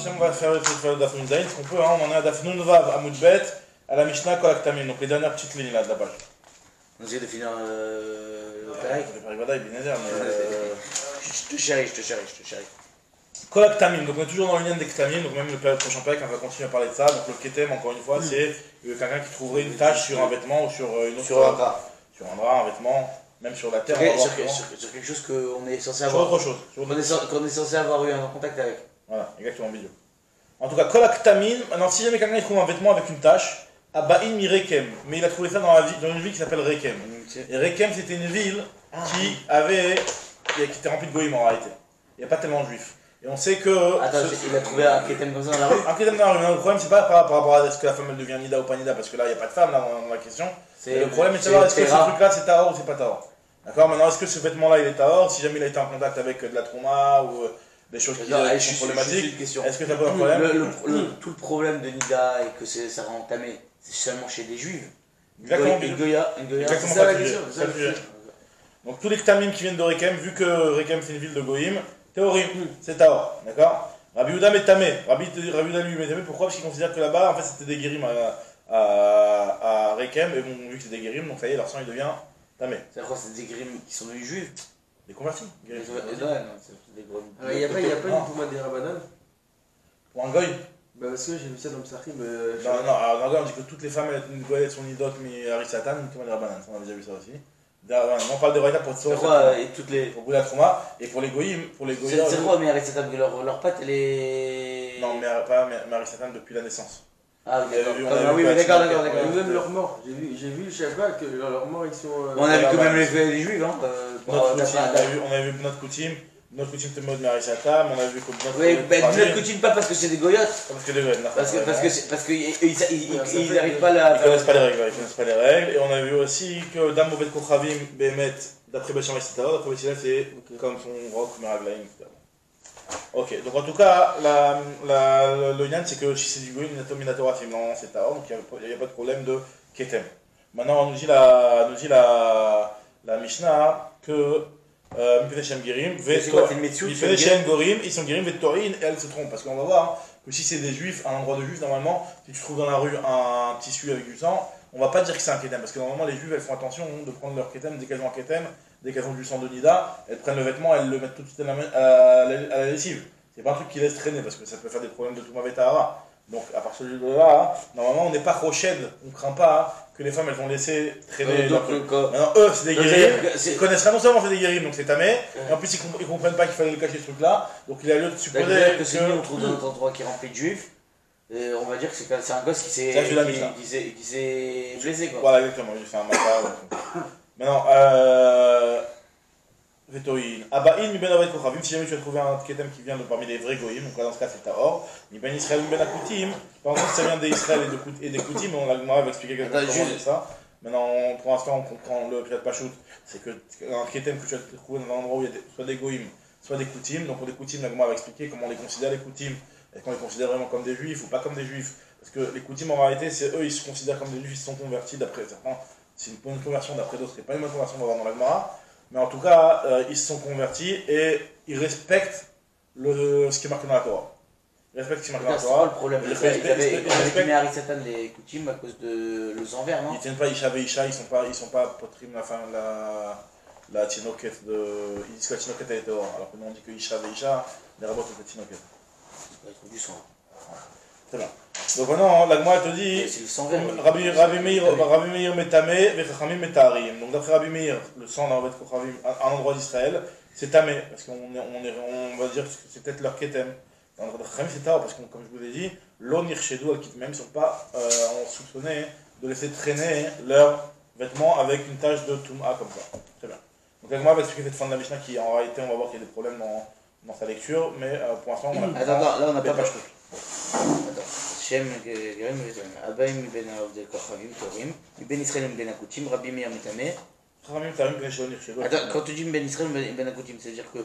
on va faire le Dafnoun Zain, ce qu'on peut, hein, on en est à Dafnoun Vav, Amoud Bet, à la Mishnah Kolaktamim, donc les dernières petites lignes là de la page. On essaie de finir le Perek. Le Perek Vadaï, bien évidemment, mais. Je te chéris. Kolaktamim, donc on est toujours dans l'union des Ktamim, donc même le prochain Perek, on va continuer à parler de ça. Donc le Ketem, encore une fois, c'est quelqu'un qui trouverait une tache sur un vêtement ou sur une autre. Sur un drap. Sur un drap, un vêtement, même sur la terre. Sur quelque chose qu'on est censé sur avoir. autre chose. Qu'on est censé avoir eu un contact avec. Voilà, exactement, vidéo. En tout cas, Kolaktamim, maintenant si jamais quelqu'un trouve un vêtement avec une tache, Abain mi Rekem, mais il a trouvé ça dans une ville qui s'appelle Rekem. Et Rekem, c'était une ville qui était remplie de goïms en réalité. Il n'y a pas tellement de juifs. Et on sait que. Attends, il a trouvé un Ketem comme ça dans la rue. Un Ketem dans la rue. Le problème, c'est pas par rapport à est-ce que la femme elle devient Nida ou pas Nida, parce que là, il n'y a pas de femme là, dans la question. Le problème est de savoir est-ce que ce truc-là c'est Tahor ou c'est pas Tahor. D'accord. Maintenant, est-ce que ce vêtement-là il est Tahor? Si jamais il a été en contact avec de la trauma ou des choses qui sont problématiques, est-ce que ça pose un problème? Tout le problème de Nida et que ça rend entamé, c'est seulement chez des juifs. Exactement. Une Goya. C'est ça la question. Donc tous les Ktamim qui viennent de Rekem, vu que Rekem c'est une ville de Goïm, Théorim, c'est Tahor, d'accord. Rabbi Yehuda met Tamé, Rabbi Yehuda lui met Tamé, pourquoi? Parce qu'il considère que là-bas, en fait, c'était des guérim à Rekem, et bon, vu que c'est des guérim, donc ça y est, leur sang il devient Tamé. C'est quoi? C'est des guérim qui sont devenus juifs? Des convertis. Il n'y a pas une Pouma des Rabanan Pour un goy? Bah parce que j'ai vu ça dans le Psachim. Non, alors dans le goy, on dit que toutes les femmes, elles sont nidot, mais Arissatan, Pouma des Rabanan, on a déjà vu ça aussi. On parle de Raïta pour pour la trauma et pour les goïms, c'est quoi mais Arissatan? Leur patte elle est. Non, mais pas Arissatan depuis la naissance. Ah oui, mais d'accord. Même leur mort, j'ai vu, je sais pas que leur mort ils sont. On a vu que même les juifs, hein. On a vu notre coutume. Notre coutume te mode Marisata, on a vu comme notre. Oui, notre coutume pas parce que c'est des goyotes. Parce que des goyotes, parce qu'ils n'arrivent pas à. Ils connaissent pas les règles, et on a vu aussi que Dam Movet Kochavim Behemet, d'après Bachar etc. D'après Bachar c'est comme son rock, Meraglaim, etc. Ok, donc en tout cas, le Yan c'est que si c'est du Goyim, Minatora c'est blanc, c'est Tahor, donc il n'y a pas de problème de Ketem. Maintenant, on nous dit la Mishnah que. Gorim, ils sont Guérim, Vettorin, et elles se trompent. Parce qu'on va voir que si c'est des juifs, un endroit de juifs, normalement, si tu trouves dans la rue un tissu avec du sang, on va pas dire que c'est un Ketem. Parce que normalement, les juifs, elles font attention de prendre leur Ketem dès qu'elles ont un Ketem, dès qu'elles ont du sang de Nida, elles prennent le vêtement, elles le mettent tout de suite à la lessive. C'est pas un truc qui laisse traîner parce que ça peut faire des problèmes de Touma Vetahara. Donc à partir de là, normalement, on n'est pas Roched, on craint pas que les femmes elles vont laisser traîner. Maintenant, eux, c'est des guérim, ils connaissent non seulement c'est des guérim, donc c'est tamé, et en plus ils comprennent pas qu'il fallait le cacher ce truc-là, donc il a lieu de supposer que c'est nous, on trouve dans notre endroit qui est rempli de juifs, et on va dire que c'est un gosse qui s'est blessé quoi. Voilà, exactement, il fait un matin. Maintenant, Vetoïn. Abaïn, mi ben avet kochavim, si jamais tu as trouvé un ketem qui vient de parmi les vrais goïm, donc là dans ce cas c'est Tahor, mi ben Israël, mi ben akutim, par contre ça vient d'Israël et des Koutim, on va expliquer quelque chose comment c'est ça. Maintenant, pour l'instant, on comprend le Pirat Pachout, c'est que un ketem que tu as trouvé dans un endroit où il y a soit des goïm, soit des Koutim, donc pour les Koutim, la Gemara va expliquer comment on les considère les Koutim, est-ce qu'on les considère vraiment comme des juifs ou pas comme des juifs, parce que les Koutim en réalité, c'est eux, ils se considèrent comme des juifs, ils se sont convertis d'après certains, c'est une bonne conversion d'après d'autres, c'est pas une bonne conversion, on va voir dans la Gemara. Mais en tout cas, ils se sont convertis et ils respectent ce qui est marqué dans la Torah. Ils respectent ce qui est marqué dans la Torah. C'est pas le problème. Ils avaient mis Arissatan les coutumes à cause de le sang vert, non? Ils tiennent pas Isha et Isha, ils sont pas potrim la tinoquette de. Ils disent que la tinoquette elle est dehors, alors que nous on dit que Isha et Isha, les rabots c'est la tinoquette. Ils trouvent du sang. Très bien. Donc maintenant, la Gemara te dit Rabbi Meir metamé, Vechachamim metaharim. Donc d'après Rabbi Meir, le sang dans Bet Kochavim, un endroit d'Israël, c'est tamé, parce qu'on va dire que c'est peut-être leur ketem. Dans le Chachamim c'est tahor, parce que comme je vous l'ai dit, l'on irchedou al kitmem, ils ne sont pas soupçonnés de laisser traîner leurs vêtements avec une tache de Touma comme ça. Très bien. Donc la Gemara va expliquer cette fin de la Mishnah qui en réalité on va voir qu'il y a des problèmes dans sa lecture, mais pour l'instant on a. Attends, là on n'a pas Attends. Shem Gerim Abaim ben Avdel Kochavim Torim, ben Israël ben Akutim, Rabbi Meir Mitame. Attends, quand tu dis ben Israël ben Akutim, c'est-à-dire que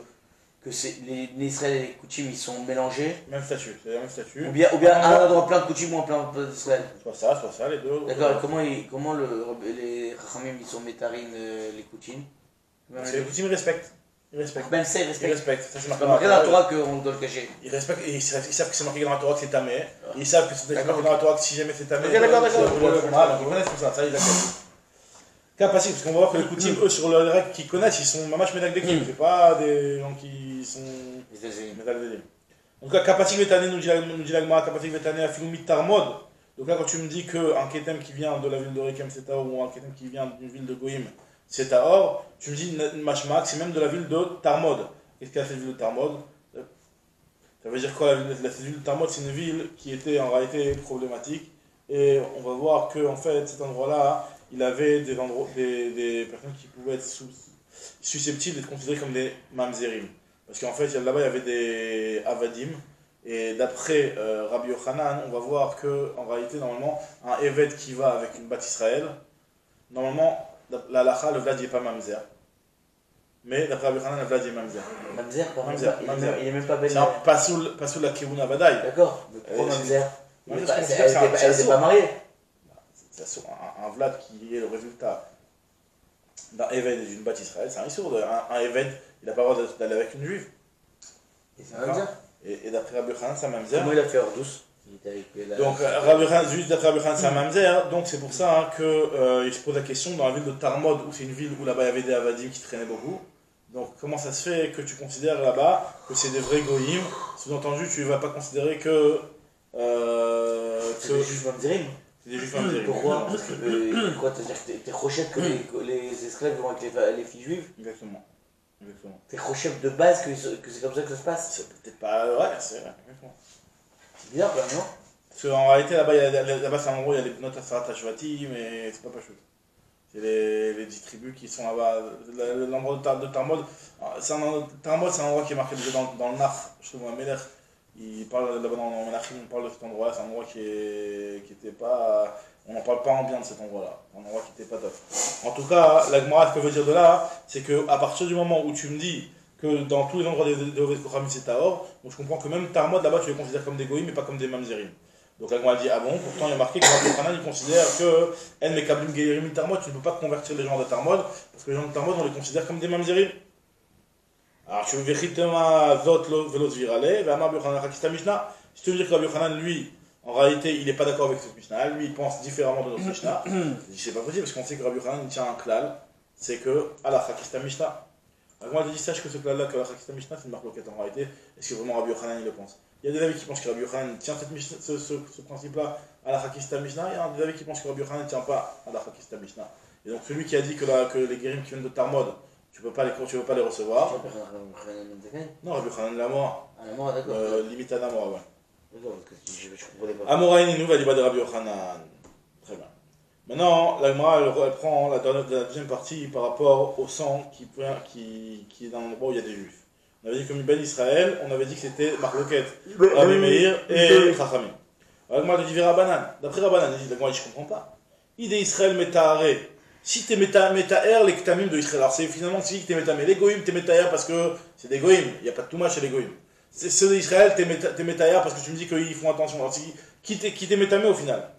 les Israël et les Koutim ils sont mélangés. Même statut, c'est la même statut. Ou bien un endroit plein de Koutim ou un plein d'Israël. Soit ça, les deux. D'accord, et comment les Chachamim ils sont métarines les Koutim? C'est les Koutim respectent. Ils respectent. Même ça, ils Ils respectent. respectent. Ça, c'est C'est pas marqué dans la Torah qu'on doit le cacher. Ils respectent et ils savent que c'est marqué dans la Torah que c'est tamé. Ils savent que c'est marqué D'accord. dans la Torah que si jamais c'est tamé, Ok, d'accord. ils connaissent tout ça, ils acceptent. Cas passif, parce qu'on va voir que les Koutim, eux, sur les règles qu'ils connaissent, ils sont mamash médac d'équipe, c'est pas des gens qui sont médac d'équipe. Donc là, Kapatik Vetané nous dit l'Agmara, Kapatik Vetané a Filumit Tarmod. Donc là, quand tu me dis qu'un Ketem qui vient de la ville de Rekem, c'est Taor, ou un Ketem qui vient d'une ville de Goïm, c'est Taor, tu me dis Mashmak, c'est même de la ville de Tarmod. Qu'est-ce qu'il y a cette ville de Tarmod? Ça veut dire quoi la ville de Tarmod? C'est une ville qui était en réalité problématique. Et on va voir que en fait, cet endroit-là, il avait des personnes qui pouvaient être susceptibles d'être considérées comme des mamzerim. Parce qu'en fait, là-bas, il y avait des avadim. Et d'après Rabbi Yochanan, on va voir qu'en réalité, normalement, un évêque qui va avec une bâtisse Israël, normalement, la lacha, le vlad n'est pas mamzer. Mais d'après Rabbi Yochanan, le vlad est mamzer. Mamzer, quoi. Mamzer. Il est même pas belle. Pas sous la Kivuna Vadaï. D'accord. Mais pourquoi Mamzer? Elle Elle n'était pas mariée. C'est un vlad qui est le résultat d'un évêque d'une bâtisse Israël, c'est un issour. Un évêque, il n'a pas le droit d'aller avec une juive. Et d'après Rabbi Yochanan, c'est un mamzer. Comment il a fait hors douce? Donc, juste d'après Rabbi Yochanan, c'est un mamzer. Donc, c'est pour ça qu'il se pose la question dans la ville de Tarmod, où c'est une ville où là-bas il y avait des avadim qui traînaient beaucoup. Donc, comment ça se fait que tu considères là-bas que c'est des vrais goïms? Sous-entendu, tu ne vas pas considérer que. C'est des juifs mamzerim. C'est des juifs mamzerim. Pourquoi? Parce que quoi, c'est-à-dire que t'es rochette que les esclaves vont avec les filles juives? Exactement. T'es rochette de base que c'est comme ça que ça se passe? C'est peut-être pas. Ouais, c'est vrai. C'est bizarre quand même, non? Parce qu'en réalité, là-bas, c'est un endroit où il y a des notes à Sarat Hashvati, mais c'est pas Pashut. C'est les 10 tribus qui sont là-bas. L'endroit de Tarmod, Tarmod, c'est un endroit qui est marqué déjà dans le Nach, je trouve, à Melech. Il parle là-bas dans le Menachim, on parle de cet endroit-là, c'est un endroit qui était pas. On n'en parle pas en bien de cet endroit-là. Un endroit qui n'était pas top. En tout cas, la Gemara, ce que veut dire de là, c'est qu'à partir du moment où tu me dis que dans tous les endroits de Oved Kochanim c'est Taor, donc je comprends que même Tarmod là-bas tu les considères comme des goïms mais pas comme des mamzerim. Donc la Gemara dit ah bon, pourtant il y a marqué que Rabbi Yochanan il considère que En Mekablim Geirim Tarmod, tu ne peux pas convertir les gens de Tarmod parce que les gens de Tarmod on les considère comme des mamzerim. Alors tu veux Vechitema Zot Velot Virale, Vamar Yochanan Hakista Mishnah. Si tu veux dire que Rabbi Yochanan lui, en réalité il n'est pas d'accord avec cette Mishnah, lui il pense différemment de notre Mishnah, je dis c'est pas possible parce qu'on sait que Rabbi Yochanan il tient un klal, c'est que Allah Hakista Mishnah. Moi, je dis, sache que ce plan-là, que la Hakista Mishnah, c'est une marque loquette en réalité. Est-ce que vraiment Rabbi Yochanan il le pense? Il y a des avis qui pensent que Rabbi Yochanan tient ce principe-là à la Hakista Mishnah, il y a des avis qui pensent que Rabbi Yochanan ne tient pas à la Hakista Mishnah. Et donc, celui qui a dit que les guérims qui viennent de Tarmod, tu ne peux pas les recevoir. Non, Rabbi Yochanan l'Amora. L'Amora, d'accord. Limite à l'Amora, ouais. D'accord, parce que je comprenais pas. Amora est une nouvelle, il va de Rabbi Yochanan. Très bien. Maintenant, la Gemara elle prend la deuxième partie par rapport au sang qui est dans l'endroit où il y a des juifs. On avait dit que Ben Israël, on avait dit que c'était Marloquet, Rabbi Meir et Chachamim. Alors la Gemara dit Rabanan. D'après Rabanan, la Gemara dit je comprends pas. Idée Israël Metaharé. Si t'es Metaher les Ktamim de Israël, alors c'est finalement si t'es Metaher, mais les Goïm t'es Metaher parce que c'est des Goïm, il n'y a pas de Touma chez les Goïm. C'est ceux d'Israël t'es Metaher parce que tu me dis qu'ils font attention. Alors qui t'es Metamé au final?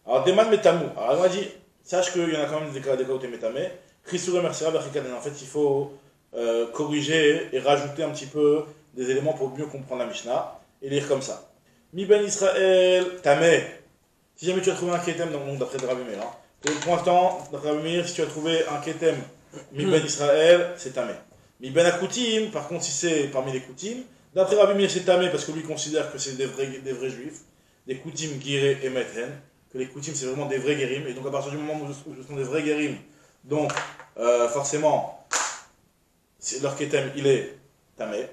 Alors, Deman Metamou. Alors, on a dit, sache qu'il y en a quand même des cas où tu es Metamé. Christoure Mercera Berchikaden. En fait, il faut corriger et rajouter un petit peu des éléments pour mieux comprendre la Mishnah et lire comme ça. Mi Ben Israël, Tamé. Si jamais tu as trouvé un Ketem, donc d'après Rabbi Meir, pour l'instant, d'après Rabbi Meir, si tu as trouvé un Ketem, Mi Ben Israël, c'est Tamé. Mi Ben Akoutim, par contre, si c'est parmi les Koutim, d'après Rabbi Meir, c'est Tamé parce que lui considère que c'est des vrais juifs, des Koutim, Giré et Methen. Que les Koutim c'est vraiment des vrais guérims, et donc à partir du moment où ce sont des vrais guérims, donc forcément, leur Ketem il est Tamé.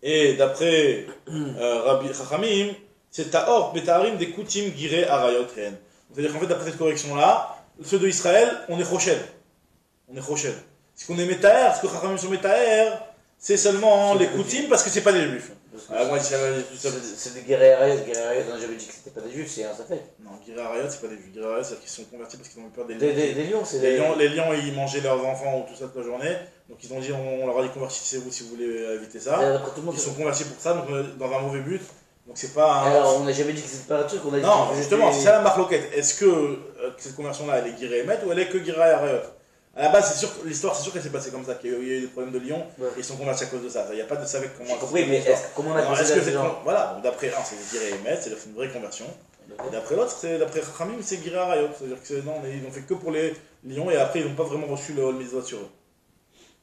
Et d'après Rabbi Chachamim, c'est Taor, Betaharim des Koutim, Giré, Arayot, Hen. C'est-à-dire qu'en fait, d'après cette correction-là, ceux de Israël, on est Rochel. On est Rochel. Ce qu'on est Metaher, ce que Chachamim sont Metaher, c'est seulement les Koutim parce que c'est pas des juifs. C'est des guerriers Arayot, on n'a jamais dit que c'était pas des juifs, c'est un ça fait. Non, guerriers Arayot, c'est pas des juifs. Guerriers Arayot, c'est-à-dire qu'ils sont convertis parce qu'ils ont eu peur des lions. Des lions, c'est des lions. Les lions, ils mangeaient leurs enfants ou tout ça toute la journée. Donc ils ont dit, on leur a dit convertissez-vous si vous voulez éviter ça. Ils sont convertis pour ça, donc dans un mauvais but. Donc c'est pas un... Alors on n'a jamais dit que c'était pas un truc, on a dit non, justement, c'est ça la marque loquette. Est-ce que cette conversion-là, elle est guerrier Emet ou elle est que guerrier Arayot? À la base, l'histoire, c'est sûr qu'elle s'est passée comme ça, qu'il y a eu des problèmes de lion, et ils sont convertis à cause de ça. Il n'y a pas de savoir comment. J'ai compris, mais comment on a commencé à gens. Voilà, d'après un, c'est Guiré et Emet, c'est une vraie conversion. Et d'après l'autre, d'après Chachamim, c'est Guiré Arayot. C'est-à-dire que non, ils n'ont fait que pour les lions, et après, ils n'ont pas vraiment reçu le Hol Mitzvot sur eux.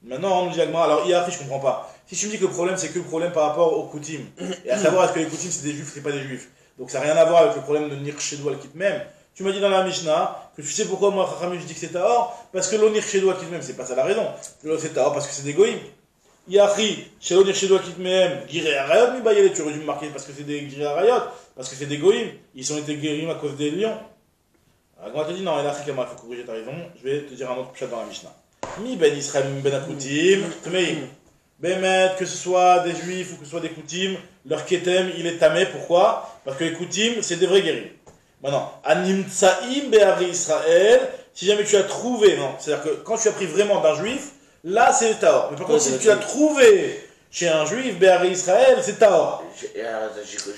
Maintenant, on nous dit alors, Iachi, je comprends pas. Si tu me dis que le problème, c'est que le problème par rapport aux Koutim, et à savoir est-ce que les Koutim, c'est des juifs ou c'est pas des juifs. Donc ça n'a rien à voir avec le problème de Nir Shedou al Kitmem. Tu m'as dit dans la Mishnah que tu sais pourquoi moi, Chachamim, je dis que c'est Tahor, parce que l'Onir Shedou al Kitmem, c'est pas ça la raison. C'est Tahor parce que c'est des Goïm. Iachi, chez l'Onir Shedou al Kitmem, Giré Arayot, mi Bayele, tu aurais dû me marquer parce que c'est des Giré Arayot, parce que c'est des Goïm. Ils ont été guéris à cause des lions. Alors, quand on te dit non, Iachi, il faut corriger ta raison, je vais te dire un autre chat dans la Mishnah. Mi ben Israël, ben Akoutim, Tmeim. Bémet, que ce soit des juifs ou que ce soit des Koutim, leur Ketem, il est tamé. Pourquoi? Parce que les Koutim, c'est des vrais guerriers. Maintenant, Animtsaim Be'ari Israël, si jamais tu as trouvé, non, c'est-à-dire que quand tu as pris vraiment d'un juif, là c'est Tahor. Mais par contre, si tu as trouvé chez un juif, Be'ari Israël, c'est Tahor.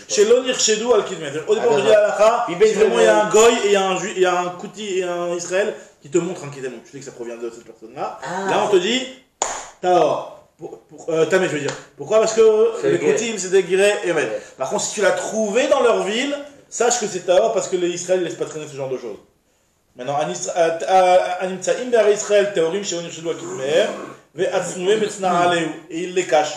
Chez l'Onir Shedou al Kitmem. Au départ, on dit à l'Akha, si vraiment il y a un Goy et il y a un Kouti et un Israël qui te montre un Ketem, donc tu sais que ça provient de cette personne-là. Là, on te dit Tahor. Tamé, je veux dire. Pourquoi? Parce que les Koutim, c'est des Guiré et Emet. Par contre, si tu l'as trouvé dans leur ville, sache que c'est Tahor parce que les Israël ne laissent pas traîner ce genre de choses. Maintenant, Animtsaim Be'ari Israël, Teorim, Sheonir Shedou Akitmer, Ve'atznué Metznah Aleu, et il les cache.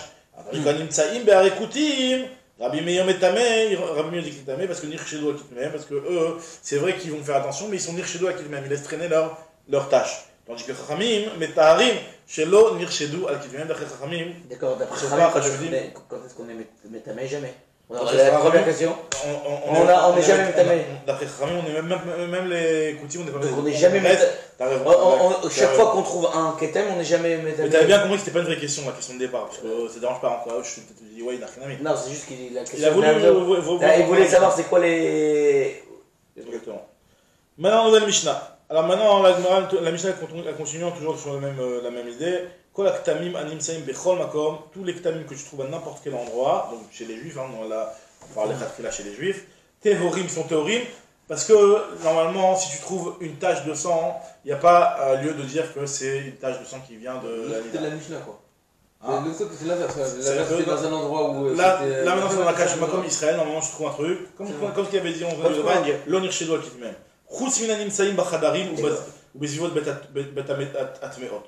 Animtsaim Be'ari Koutim, Rabbi Meir Metamé, Rabbi Meir dit que c'est Tamé parce que Nir Shedou Akitmer, parce que eux, c'est vrai qu'ils vont faire attention, mais ils sont Nir Shedou Akitmer, ils laissent traîner leur tâche. Tandis que Chachamim, Metaharim, Shelo Nir Shedou Akitmer, d'après Chachamim. D'accord, d'après Chachamim, quand est-ce qu'on est Metamé? Jamais. La première question, on n'est jamais Metamé. D'après Chachamim, on est même les Koutim, on n'est pas Metamé. On n'est jamais Metamé. Chaque fois qu'on trouve un Ketem, on n'est jamais Metamé. Mais t'avais bien compris que c'était pas une vraie question, la question de départ, parce que ça dérange pas encore. Je te dis, ouais, il n'a rien à mettre. Non, c'est juste qu'il a question. Il voulait savoir c'est quoi les. Exactement. Maintenant, nouvelle Mishnah. Alors maintenant, la Mishnah elle continue toujours sur la même idée. Kol aktamim animsaim bechol makom, tous les ktamim que tu trouves à n'importe quel endroit, donc chez les juifs, on parle de chez les juifs, tehorim sont tehorim, parce que normalement, si tu trouves une tache de sang, il n'y a pas lieu de dire que c'est une tache de sang qui vient de la Nida. C'est la Mishnah quoi. Hein? C'est l'inverse, c'est dans un endroit où. Là maintenant, c'est dans la cache makom Israël, normalement, je trouve un truc, comme ce qu'il avait dit, on veut l'onir chez toi qui te même. Chutz min animsaim bachadarim ou bezivot bet atmeot.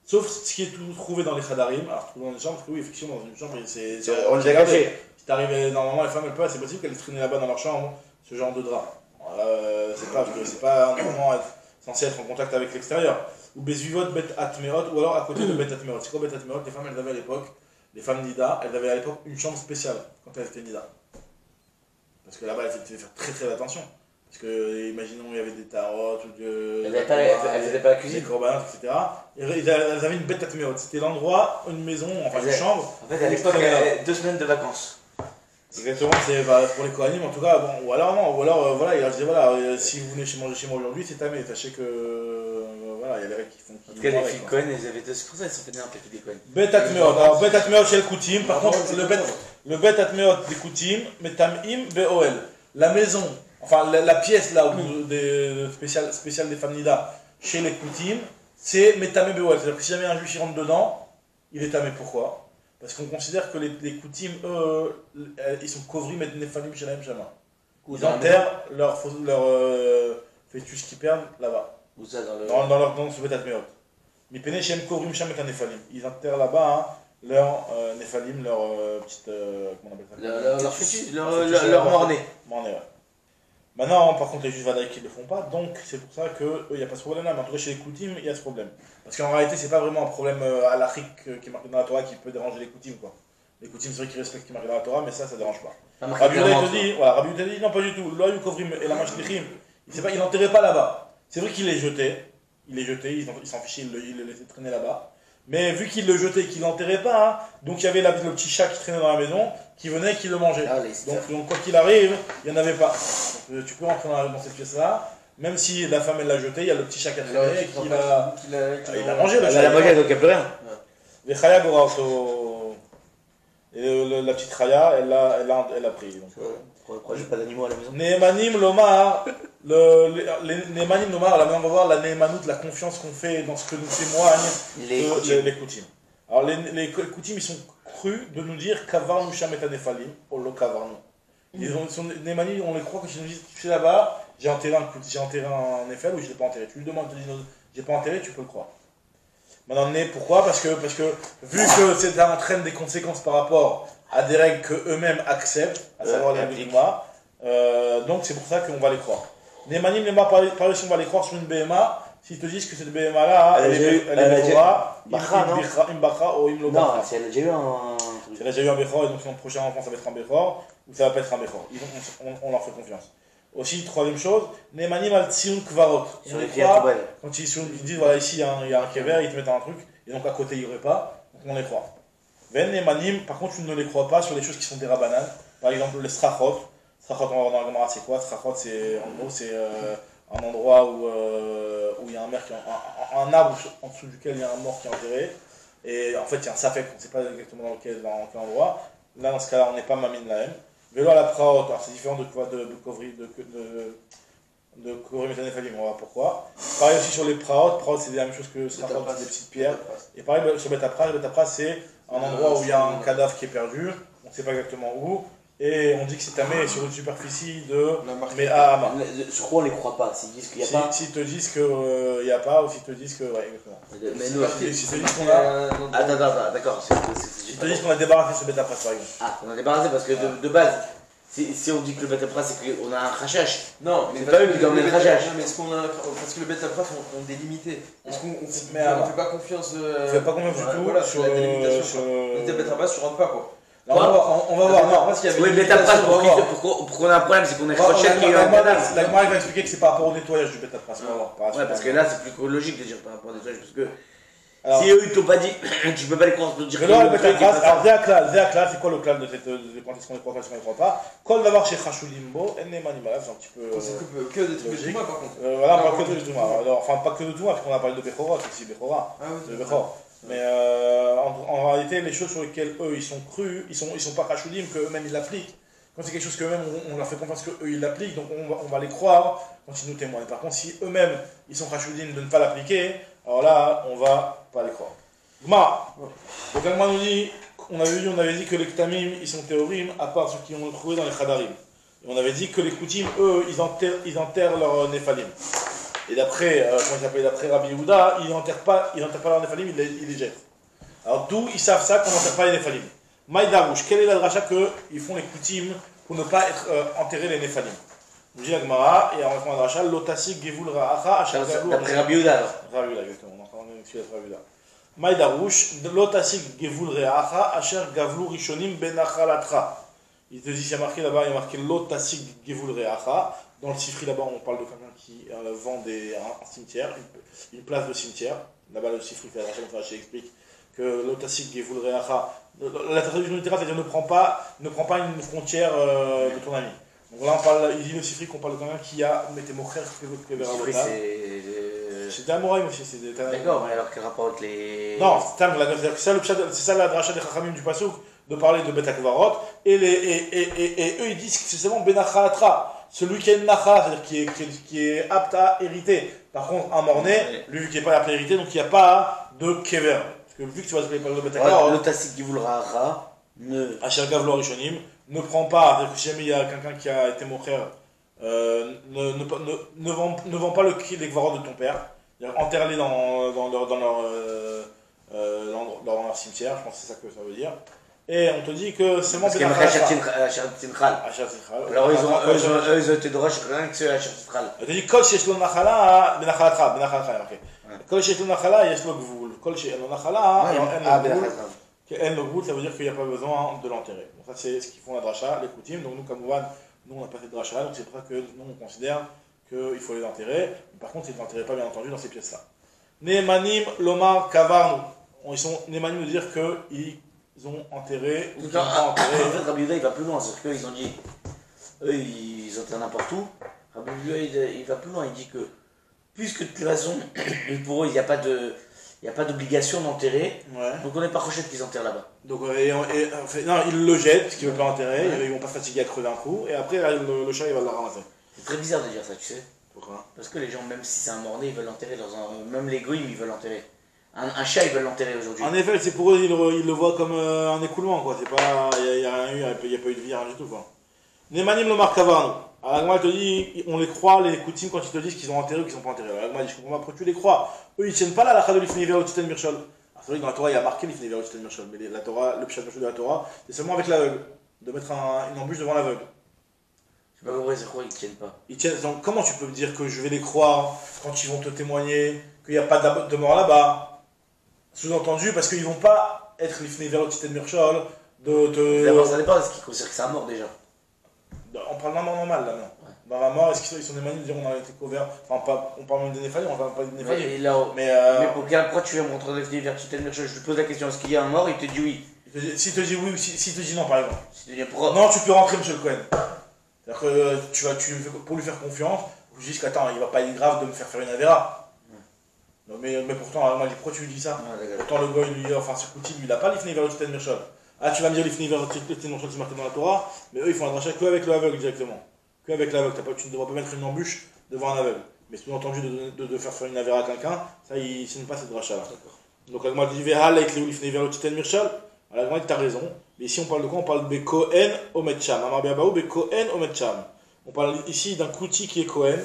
Sauf ce qui est trouvé dans les khadarim, alors trouvé dans les chambres, parce que oui, effectivement, dans une chambre, on les a cachés. Si t'arrives, normalement, les femmes, elles peuvent, c'est possible qu'elles traînent là-bas dans leur chambre, ce genre de drap. C'est pas normalement censé être en contact avec l'extérieur. Ou bezvivot bet atmeot, ou alors à côté de bet atmeot. C'est quoi bet atmeot? Les femmes, elles avaient à l'époque, les femmes Nida, elles avaient à l'époque une chambre spéciale quand elles étaient Nida. Parce que là-bas, elles devaient faire très très attention. Parce que, imaginons, il y avait des tarots, ou elles n'étaient pas à la cuisine. Des corbanotes, etc. Et elles avaient une bête à atméot. C'était l'endroit, une maison, enfin une chambre. En fait, à l'époque, il y avait 2 semaines de vacances. Exactement, c'est pour les Kohanim en tout cas. Bon, ou alors voilà, il leur disait voilà, si vous venez manger chez moi aujourd'hui, c'est tamé. Sachez que voilà, il y a les règles qui font. En tout cas, les filles Cohen, elles avaient 2. C'est pour ça qu'elles sont fait n'importe les filles Cohen. Bête atméot. Alors, bête atméot chez le Koutim. Par contre, le bête atméot des Koutim, metamim be'oel. La maison. Enfin, la pièce là où spéciale des femmes Nida chez les Koutim, c'est Metamé Be'oel. C'est-à-dire que si jamais un juif rentre dedans, il est tamé. Pourquoi? Parce qu'on considère que les Koutim, eux, ils sont kovrim et nefalim shalaim shama. Ils enterrent leur fœtus qui perdent là-bas. Où ça, dans ce Betat Meot. Mais pene shem kovrim sham et nefalim. Ils enterrent là-bas leur nefalim, leur petite. Comment on appelle ça? Leur fœtus, leur mort-né. Mort-né, ouais. Maintenant, par contre, les juifs vadaïques qui ne le font pas, donc c'est pour ça qu'il n'y a pas ce problème-là. Mais en tout cas, chez les Koutim, il y a ce problème. Parce qu'en réalité, c'est pas vraiment un problème halachique qui est marqué dans la Torah qui peut déranger les Koutim, quoi. Les Koutim, c'est vrai qu'ils respectent ce qui est marqué dans la Torah, mais ça dérange pas. Rabbi Yehuda te dit, Rabbi Yehuda dit, non, pas du tout. Lo hayu kovrim et la mashlichim, il n'enterrait pas là-bas. C'est vrai qu'il les jetait, il s'en fichait, il le laissait traîner là-bas. Mais vu qu'il le jetait et qu'il l'enterrait pas, hein, donc il y avait le petit chat qui traînait dans la maison, qui venait, qui le mangeait. Donc quoi qu'il arrive, il n'y en avait pas. Donc tu peux rentrer dans cette pièce-là, même si la femme elle l'a jeté, il y a le petit chat qui a traîné et qui l'a mangé. Il a mangé, donc il n'y a plus rien. Les Chaya Gorato. Et la petite Chaya, elle l'a pris. Pourquoi j'ai pas d'animaux à la maison? Nehemanim Lomar, Les manim nomar, là, on va voir la némanout, la confiance qu'on fait dans ce que nous témoignent les coutumes. Alors, les coutumes, ils sont crus de nous dire kavarnu shameta nefalim, ou lo kavarnu. Les manim, on les croit quand ils nous disent tu sais là-bas, j'ai enterré un nefel ou je ne l'ai pas enterré. Tu lui demandes, tu dis non, j'ai pas enterré, tu peux le croire. Maintenant, pourquoi ? Parce que vu que ça entraîne des conséquences par rapport à des règles qu'eux-mêmes acceptent, à savoir les règles du Mouma, donc c'est pour ça qu'on va les croire. Les manim, les mar, par exemple, on va les croire sur une BMA, s'ils te disent que cette BMA-là, elle est Bechora, im Bacha ou im Lo Bacha. Non, si elle a déjà eu un truc. Si elle a déjà eu un Bechor, et donc son prochain enfant ça va être un Bechor, ou ça va pas être un Bechor. On leur fait confiance. Aussi, troisième chose, Nemanim al Tzion Kvarot. Sur les pierres poubelles. Quand ils disent, voilà, ici il y a un kever, ils te mettent un truc, et donc à côté il n'y aurait pas, donc on les croit. Ven Nemanim, par contre, tu ne les crois pas sur les choses qui sont des rabanan. Par exemple, les strachot. Strachot, on va voir dans la Gemara, c'est quoi ? Strachot, c'est en gros, c'est un endroit où il y a un arbre en dessous duquel il y a un mort qui est enterré. Et en fait, il y a un safek, on ne sait pas exactement dans quel endroit. Là, dans ce cas-là, on n'est pas mamine lahem. Vélo à la praot, alors c'est différent de kovri métanéfalim, on va voir pourquoi. Pareil aussi sur les praot c'est la même chose que strachot, c'est des petites pierres. Et pareil sur betapras, c'est un endroit où il y a un cadavre qui est perdu, on ne sait pas exactement où. Et on dit que c'est tamé sur une superficie de Me'ahama. Sur quoi on les croit pas ? S'ils disent qu'il n'y a pas. S'ils te disent qu'il n'y a pas, ou s'ils te disent que. Ouais, exactement. Mais nous, s'ils te disent qu'on a. Attends, d'accord. S'ils te disent qu'on a débarrassé ce bêta-presse, par exemple. Ah, on a débarrassé parce que de base, si on dit que le bêta-presse, c'est qu'on a un khashash. Non, mais c'est pas eux qui gagnent le khashash. Non, mais est-ce qu'on a. Parce que le bêta-presse, on est délimité. Est-ce qu'on ne fait pas confiance. On fait pas confiance du tout sur la délimitation. Le bêta-presse, tu rentres pas quoi. On va voir. Oui, le bêta-presse, pourquoi on a un problème, c'est qu'on est khashash qui est un cadavre. La Gemara va expliquer que c'est par rapport au nettoyage du bêta-presse. Ouais, parce que là, c'est plus logique de dire par rapport au nettoyage, parce que. Si eux ils t'ont pas dit, tu peux pas les croire pour dire que alors, Zéakla, c'est quoi le clan de cette. Quand est-ce qu'on les croit pas, est-ce qu'on les croit pas ? Kol d'avoir chez Khashulimbo, Ennemanima, c'est un petit peu. C'est que des trucs de Touma par contre. Voilà, pas que de Touma. Enfin, pas que de Touma, parce qu'on a parlé de Bechora, c'est aussi Bechora. De Bechor. Mais en réalité, les choses sur lesquelles eux ils sont crus, ils sont pas Khashulim, qu'eux-mêmes ils l'appliquent. Quand c'est quelque chose qu'eux-mêmes on leur fait confiance qu'eux ils l'appliquent, donc on va les croire quand ils nous témoignent. Par contre, si eux-mêmes ils sont Khashulim de ne pas l'appliquer, alors là, on va pas les croire. Gma. Donc Agma nous dit, on avait dit que les Ktamim, ils sont théorim, à part ceux qui ont trouvé dans les Khadarim. Et on avait dit que les Koutim, eux, ils enterrent leur Nephalim. Et d'après Rabbi Yehuda, ils n'enterrent pas leur Nephalim, ils les jettent. Alors d'où ils savent ça qu'on n'enterre pas les Nephalim. Maïdarouche, quelle est la dracha qu'ils font les Koutim pour ne pas être enterrer les Nephalim? Nous dit la Gemara, et en répondant à la dracha, l'otasik gevul ra'acha achar gavlu. D'après Rabbi Yehuda alors. Rabbi Yehuda, exactement, on est en train de suivre Rabbi Yehuda. Maïdarouche, l'otasik gevul ra'acha achar gavlu rishonim ben achalatra. Il te dit, il y a marqué l'otasik gevul ra'acha. Dans le Sifri, là-bas, on parle de quelqu'un qui vend un cimetière, une place de cimetière. Là-bas, le Sifri fait la dracha, il explique que l'otasik gevul ra'acha, la traduction littérale, c'est-à-dire ne prend pas une frontière de ton ami. Donc là, il dit le Sifri qu'on parle de quelqu'un qui a été mocher que vers Sifri, c'est des Amoraïm aussi. D'accord, mais alors quel rapport avec les. Non, c'est ça la dracha des Chachamim du Passouk, de parler de Bet HaKvarot, et eux ils disent que c'est seulement Ben Achalatra, celui qui a une Nacha, c'est-à-dire qui est apte à hériter. Par contre, un mort-né, lui qui n'est pas apte à hériter, donc il n'y a pas de Kever. Parce que vu que tu vas se parler de Bet HaKvarot. Le Tassik Givulraha ne. Asher Gavlo Rishonim, ne prend pas, c'est-à-dire que si jamais il y a quelqu'un qui a été mocher, ne vend pas les Kvarot de ton père. Enterre-les dans leur cimetière, je pense que c'est ça que ça veut dire. Et on te dit que c'est moins bien. Parce qu'il y a Tinchal. Alors eux, ils ont été droits, rien que c'est à Tinchal. On te dit Kol Sheshlo Nachala, Benachalatra, marqué. Kol Sheshlo Nachala, Yeshlo Gvul. Kol Sheshlo Nachala, En Lo Gvul, ça veut dire qu'il n'y a pas besoin de l'enterrer. Donc ça, c'est ce qu'ils font la dracha, les Koutim. Donc nous, comme Ouvan, nous on n'a pas fait de dracha, donc c'est pour ça que nous on considère qu'il faut les enterrer. Par contre, ils ne les enterraient pas, bien entendu, dans ces pièces-là. Nemanim, Lomar, Kavarnu. Ils sont Nemanim de dire qu'ils ont enterré ou qu'ils n'ont pas enterré. En fait, Rabbi Yehuda, il va plus loin. C'est qu'eux, ils ont dit. Eux, ils enterrent n'importe où. Rabbi Yehuda, il va plus loin. Il dit que, puisque de toute façon, pour eux, il n'y a pas d'obligation d'enterrer. Ouais. Donc on n'est pas rochette qu'ils enterrent là-bas. Donc, non, ils le jettent, parce qu'ils ne veulent pas enterrer. Ils ne vont pas se fatiguer à crever un coup. Et après, le chat, il va le ramasser. C'est très bizarre de dire ça, tu sais. Pourquoi? Parce que les gens, même si c'est un mort-né, ils veulent l'enterrer dans un. Même les goïms, ils veulent l'enterrer. Un chat, ils veulent l'enterrer aujourd'hui. En effet, c'est pour eux, ils le voient comme un écoulement, quoi. C'est pas. Il n'y a rien eu, il n'y a pas eu de vie, rien du tout, quoi. Nemanim le markavan. Alors, Agma te dit, on les croit, les Koutim, quand ils te disent qu'ils sont enterrés ou qu'ils sont pas enterrés. Alors, Agma dit, je comprends pas pourquoi tu les crois. Eux, ils tiennent pas la de l'Ifni vers le Titan Mirchol. C'est vrai que dans la Torah, il y a marqué l'Ifni vers le Titan Mirchol. Mais la Torah, le Pshat Mirchol de la Torah, c'est seulement avec l'aveugle. De mettre une embûche devant l'aveugle. Je sais pas pourquoi c'est quoi, ils tiennent pas. Ils tiennent, donc, comment tu peux me dire que je vais les croire quand ils vont te témoigner qu'il n'y a pas de mort là-bas? Sous-entendu, parce qu'ils vont pas être l'Ifni vers le Titan Mirchol. D'abord, ça dépend, est-ce qu'ils considèrent que c'est un mort déjà? On parle d'un mort normal là, non. Dans la mort, est-ce qu'ils sont des manies de dire on a été couvert? Enfin, pas, on parle même des néphalines, on parle pas des néphalines. Mais pourquoi tu viens me montrer l'Ifni vers Titan Mirchol? Je lui pose la question, est-ce qu'il y a un mort? Il te dit oui. S'il te dit oui ou s'il te dit non, par exemple. Non, tu peux rentrer, monsieur le Cohen. C'est-à-dire que pour lui faire confiance, vous dites qu'attends, il va pas être grave de me faire une Avera. Non, mais pourtant, moi, pourquoi tu lui dis ça? Pourtant, le Goy, lui, enfin, ce Kouti, lui, il a pas l'Ifni vers le Titan Mirchol. Ah, tu vas me dire l'Ifni vers le Titan Mirchol, c'est marqué dans la Torah, mais eux, ils font un rachat que avec l'aveugle directement. Que avec l'aveugle. Tu ne devras pas mettre une embûche devant un aveugle. Mais sous-entendu de faire une Avera à quelqu'un, ça, il signe pas cette rachat là. Donc, la Gemara dit Véhal avec l'Ifni vers le Titan Mirchol. Alors, la Gemara dit, t'as raison. Mais ici, on parle de quoi? On parle de Kohen Omed Sham. Amar Be'abaou, Kohen Omed Sham. On parle ici d'un Kouti qui est Kohen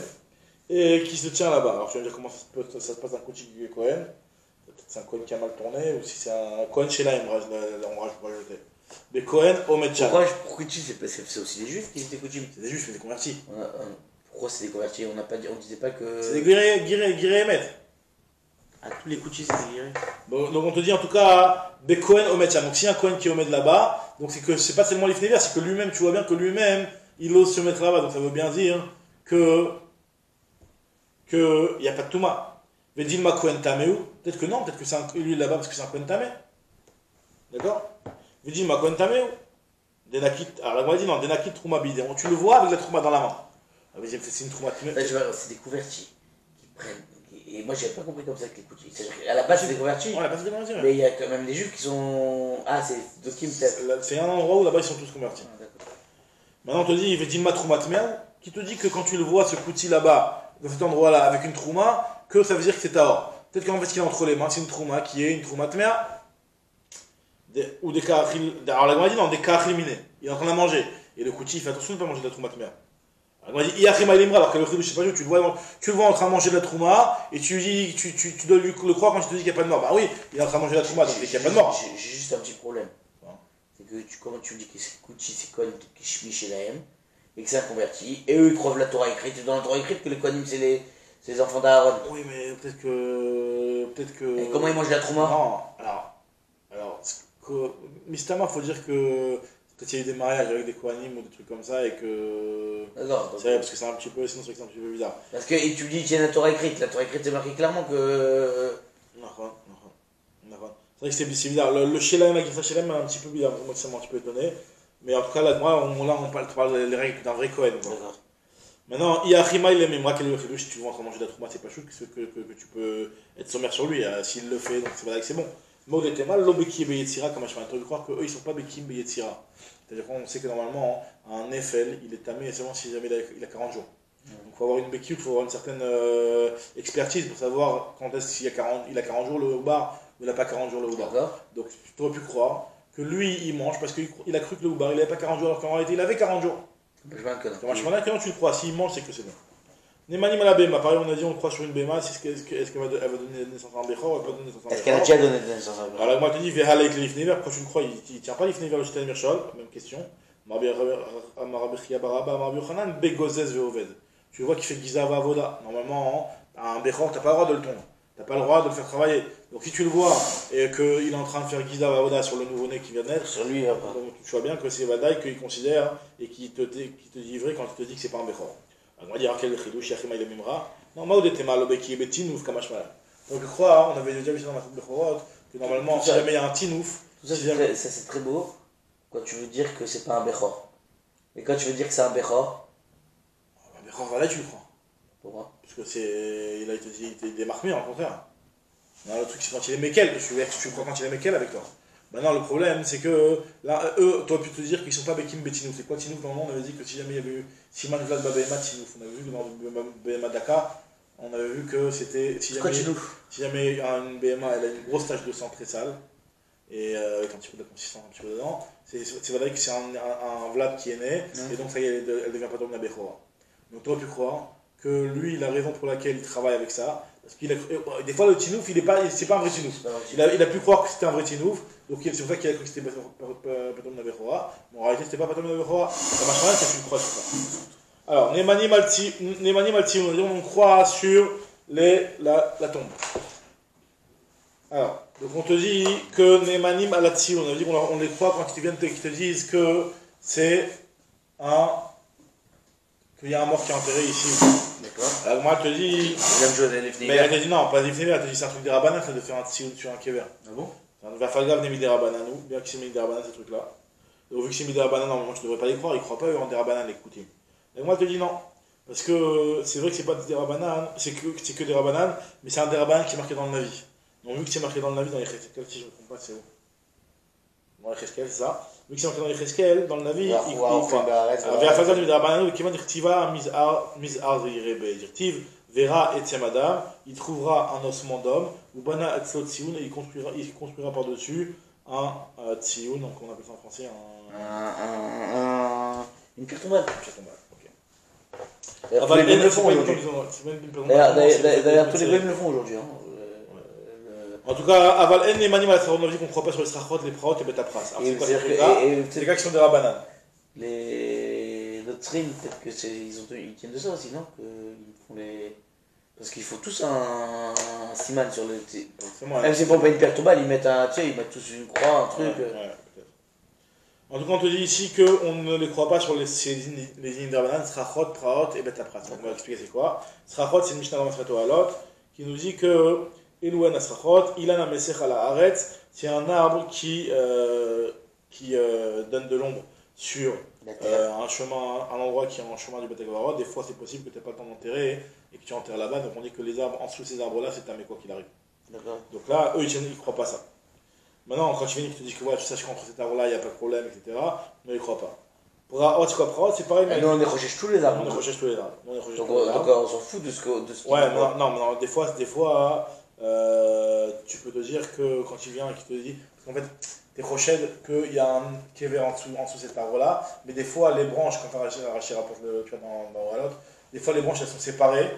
et qui se tient là-bas. Alors, tu vas me dire comment ça se passe un Kouti qui est Kohen. Peut-être c'est un Kohen qui a mal tourné, ou si c'est un Kohen chez là, on va rajouter. Mais Kohen Omed Sham. Pourquoi Kouti? C'est parce que c'est aussi des juifs qui étaient Koutim. C'est des juifs, mais des convertis. Pourquoi c'est des convertis? On disait pas que. C'est des guiré Emet. Ah, tous les Koutis, c'est des guirés. Donc, on te dit en tout cas, Kohen Omed Sham. Donc, si un Kohen qui est Omed là-bas, donc c'est que c'est pas seulement l'Ifnever, c'est que lui-même, tu vois bien que lui-même, il ose se mettre là-bas. Donc, ça veut bien dire que il n'y a pas de Touma. Vedilma Kohen Tameu, peut-être que non, peut-être que c'est lui là-bas parce que c'est un Kohen Tamé. D'accord? Vedilma Kohen Tameu. Denakit, alors la Gemara dit non, Denakit Trouma Bidé. Tu le vois avec la Trouma dans la main. C'est une Trouma. C'est des convertis qui prennent. Et moi, j'avais pas compris comme ça avec les Koutis. À la base, c'est des convertis. Ouais, c'est des convertis. Mais il y a quand même des juifs qui sont. Ah, c'est Dokim peut-être. C'est un endroit où là-bas ils sont tous convertis. Maintenant, on te dit, Vedilma Trouma Tmel, qui te dit que quand tu le vois, ce Kouti là-bas, dans cet endroit-là, avec une Trouma, que ça veut dire que c'est Tahor. Peut-être qu'en fait, ce qu'il a entre les mains, c'est une Trouma qui est une Trouma Tmel. Ou des Kachil. Alors la Gemara dit non, des Kachil minés. Il est en train de manger. Et le Kouti, il fait attention de ne pas manger de la Trouma Tmel. La Gemara dit Iachima Elimra, alors que le Khidouche, je sais pas, tu le vois en train de manger de la Trouma, et tu dois lui le croire quand il te dit qu'il n'y a pas de mort. Bah oui, il est en train de manger de la Trouma, donc il n'y a pas de mort. J'ai juste un petit problème. C'est que comment tu dis que c'est Kouti, c'est Kohen Mishelaem, et que c'est un converti, et eux ils trouvent la Torah écrite, et dans la Torah écrite que les Kohanim c'est les enfants d'Aaron. Oui, mais peut-être que. Et comment ils mangent la Trouma? Non, alors, Mistama, faut dire que peut-être il y a eu des mariages avec des Kohanim ou des trucs comme ça, et que. D'accord. C'est vrai, parce que c'est un petit peu, sinon c'est un petit peu bizarre. Parce que et tu dis qu'il y a la Torah écrite c'est marqué clairement que. Non. C'est vrai que c'est bizarre. Le Shelem, avec ça Shelem, un petit peu bizarre. Moi, ça m'a un petit peu étonné. Mais en tout cas, là, on parle des règles d'un vrai Kohen. Maintenant, Iachima, il est même moi, quel est le Khidouche, si tu vois en train de manger de la Trouma, c'est pas chou que tu peux être sommaire sur lui. S'il le fait, donc c'est vrai que c'est bon. Maud était mal, l'Obeki et Beyetzira, comme je suis en train de croire qu'eux, ils sont pas Bekim Beyetzira. C'est-à-dire qu'on sait que normalement, un Eiffel, il est tamé seulement si jamais il a 40 jours. Donc il faut avoir une Beki, il faut avoir une certaine expertise pour savoir quand est-ce qu'il a 40 jours le bar ou il n'a pas 40 jours le bar. Donc tu aurais pu croire que lui, il mange parce qu'il a cru que le bar, il n'avait pas 40 jours alors qu'en réalité, il avait 40 jours. Quand tu le crois, s'il mange, c'est que c'est bon. Nemani Malabema, pareil, on a dit on croit sur une Bema, est-ce qu'elle va donner naissance à un Bechor ou elle peut donner naissance à un Bechor? Est-ce qu'elle a déjà donné naissance à un Bechor? Alors moi, je te dis, Véhala avec l'Ifnever, quand tu le crois, il ne tient pas l'Ifnever le Titan Mirchol, même question. Tu vois qu'il fait Gizava Avoda. Normalement, un Bechor, tu n'as pas le droit de le tondre. Tu n'as pas le droit de le faire travailler. Donc si tu le vois et qu'il est en train de faire Gizava Avoda sur le nouveau-né qui vient de naître, sur lui, donc tu vois bien que c'est Vadaï qu'il considère et qui te dit vrai quand il te dit que c'est pas un Bechor. On va dire quel Khidouche, Yachima il Mimra. Non, Maoud était mal, Obeki et Betinouf, Kamashmala. Donc je crois, on avait déjà vu ça dans la coupe de Bechorot, que normalement, si jamais il y a un Tinouf. Ça c'est très beau quand tu veux dire que c'est pas un Bechor. Et quand tu veux dire que c'est un Bechor. Un Bechor, voilà, tu le crois. Pourquoi? Parce que c'est. Il a été démarqué, en contraire. Non, le truc, c'est quand il est Mekel, tu crois quand il est Mekel avec toi. Maintenant, le problème, c'est que là, eux, tu aurais pu te dire qu'ils sont pas Bekim Betinouf. C'est quoi Tinouf? Normalement, on avait dit que si jamais il y avait eu Siman Vlad Babema Tinouf, on avait vu que dans le BMA Daka, on avait vu que c'était. Si jamais une BMA elle a une grosse tache de sang très sale, et avec un petit peu de consistance un petit peu dedans, c'est vrai que c'est un Vlad qui est né, et donc ça y est, elle devient pas Tom Nabechora. Donc, tu aurais pu croire que lui, la raison pour laquelle il travaille avec ça, parce qu'il des fois le Tinouf, c'est pas un vrai Tinouf. Il a pu croire que c'était un vrai Tinouf, donc c'est pour ça qu'il a cru que c'était Patom Nabechora. Mais en réalité, c'était pas Patom Nabechora. La machin, c'est que tu crois sur ça. Alors, Nemani Malti, on croit sur la tombe. Alors, donc on te dit que Nemanim Alatsi, on a dit qu'on les croit quand ils te disent que c'est qu'il y a un mort qui est enterré ici. D'accord. Alors moi, elle te dit. Mais elle te dit non, pas Lifnever, elle te dit c'est un truc des Rabanan, c'est de faire un tsioun sur un kever. Ah bon? On va faire gaffe des des Rabanan, bien que c'est mis des Rabanan, ces trucs-là. Donc vu que c'est mis des Rabanan, normalement, tu ne devrais pas les croire, ils ne croient pas en des Rabanan, les Koutim. Et moi, elle te dit non. Parce que c'est vrai que c'est pas des Rabanan, c'est que des Rabanan, mais c'est un des Rabanan qui est marqué dans le Navi. Donc vu que c'est marqué dans le Navi, dans les Cheskel, si je ne me trompe pas, c'est où? Dans les Cheskel, c'est ça. Vu que c'est marqué dans les Cheskel, dans le Navi, il croit. Verfazan de Rabanan, qui va dire Tiva, Mizar, Tiv, verra et Madame, il trouvera un ossement d'homme, ou Bana Atzot Tsioun, et il construira par-dessus un Tsioun, donc on appelle ça en français une pierre tombale. D'ailleurs, tous les goïms le font aujourd'hui. D'ailleurs, tous les goïms le font aujourd'hui. En tout cas, Aval En Nemanim Alatsaron, on a dit qu'on ne croit pas sur les Srachot, les Praot et Betapras. Alors c'est quoi ces trucs-là? C'est les gars qui sont des Rabanan. Les doctrines, peut-être qu'ils tiennent de ça aussi, non? Parce qu'il faut tous un siman sur le. Même si c'est pas une pierre tombale, ils mettent tous une croix, un truc. Ouais, en tout cas, on te dit ici qu'on ne les croit pas sur les lignes d'Rabanan, Srachot, Praot et Betapras. Donc on va expliquer c'est quoi. Srachot, c'est une Mishnah dans Masreto Halot qui nous dit que Elouen Asrachot, Ilan Amesech ala Aretz, c'est un arbre qui donne de l'ombre sur un chemin, un endroit qui est en chemin du Betagvarot. Des fois, c'est possible que tu n'aies pas le temps d'enterrer et que tu enterres là-bas. Donc on dit que les arbres, en dessous de ces arbres-là, c'est tamé quoi qu'il arrive. Donc là, eux, ils ne croient pas ça. Maintenant, quand tu viens, ils te disent que tu saches qu'entre cet arbre-là, il n'y a pas de problème, etc. Mais ils ne croient pas. Pour Raot, c'est quoi Praot? C'est pareil. Mais nous, on recherche tous les arbres. On recherche tous les arbres. Donc on s'en fout de ce que. Ouais, non, des fois, tu peux te dire que quand tu viens et qu'il te dit. Parce qu'en fait, t'es rochède qu'il y a un kever en dessous de cet arbre-là, mais des fois, les branches, quand Rachid rapporte le tu vois, dans l'autre, des fois, les branches, elles sont séparées.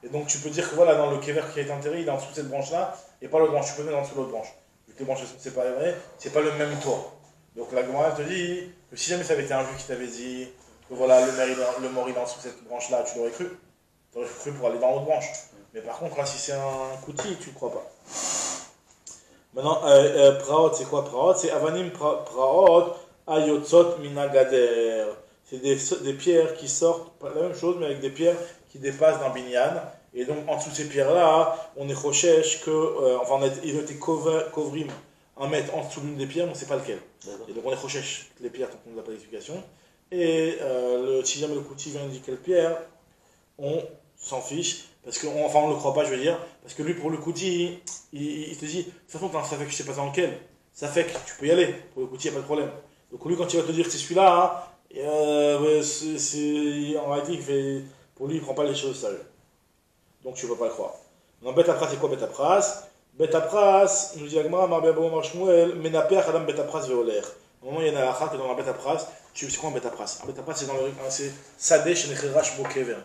Et donc, tu peux dire que voilà, dans le kever qui est enterré, il est en dessous de cette branche-là, et pas l'autre branche. Tu peux mettre en dessous de l'autre branche. Vu que les branches, elles sont séparées, c'est pas le même toit. Donc, la Gemara te dit que si jamais ça avait été un juif qui t'avait dit que voilà, le mort il est en dessous de cette branche-là, tu l'aurais cru. Tu aurais cru pour aller dans l'autre branche. Mais par contre, là, si c'est un kouti, tu ne crois pas. Maintenant, Praot, c'est quoi Praot? C'est Avanim Praot Ayotzot Minagader. C'est des pierres qui sortent, pas la même chose, mais avec des pierres qui dépassent d'un binyan. Et donc, en dessous de ces pierres-là, on est rochèche que. Ils ont été kovrim un mètre en dessous d'une des pierres, mais on ne sait pas lequel. Et donc, on est rochèche les pierres tant qu'on n'a pas d'explication. Et si jamais le kouti vient indiquer quelle pierre, on s'en fiche. Parce qu'on on le croit pas, je veux dire. Parce que lui, pour le kouti, il te dit, de toute façon, ça fait que je sais pas dans lequel. Ça fait que tu peux y aller. Pour le kouti, il n'y a pas de problème. Donc lui, quand il va te dire que c'est celui-là, en réalité, pour lui, il ne prend pas les choses sérieux. Donc tu ne peux pas le croire. Non, Betapras, c'est quoi Betapras? Betapras, nous dit Agmara, Marbebo Marshmuel, Menaper, Adam Betapras Veoler. Au moment où il y a une halakha que dans la Betapras, c'est quoi un Betapras? Un Betapras, c'est Sadeh chez Necherash Bokever.